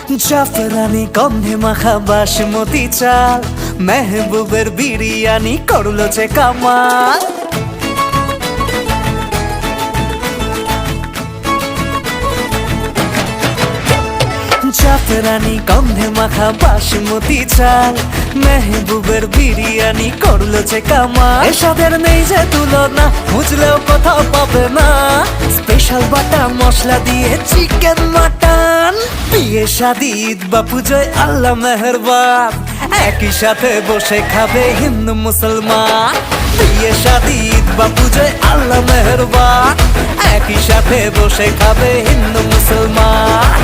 জাফরানি গন্ধে মাখা বাসমতি চাল, মেহবুবের বিরিয়ানি করলো যে কামাল। জাফরানি গন্ধে মাখা বাসমতি চাল, মেহবুবের বিরিয়ানি করলো যে কামাল। এসবের নেই যে তুলনা, বুঝলেও কোথাও পাবে না। স্পেশাল বাটা মশলা দিয়ে চিকেন মাটন, বিয়ে শাদী ঈদ বা পুজোয় আল্লাহ মেহেরবান, একই সাথে বসে খাবে হিন্দু মুসলমান। বিয়ে শাদী ঈদ বা পুজোয় আল্লাহ মেহেরবান, একই সাথে বসে খাবে হিন্দু মুসলমান।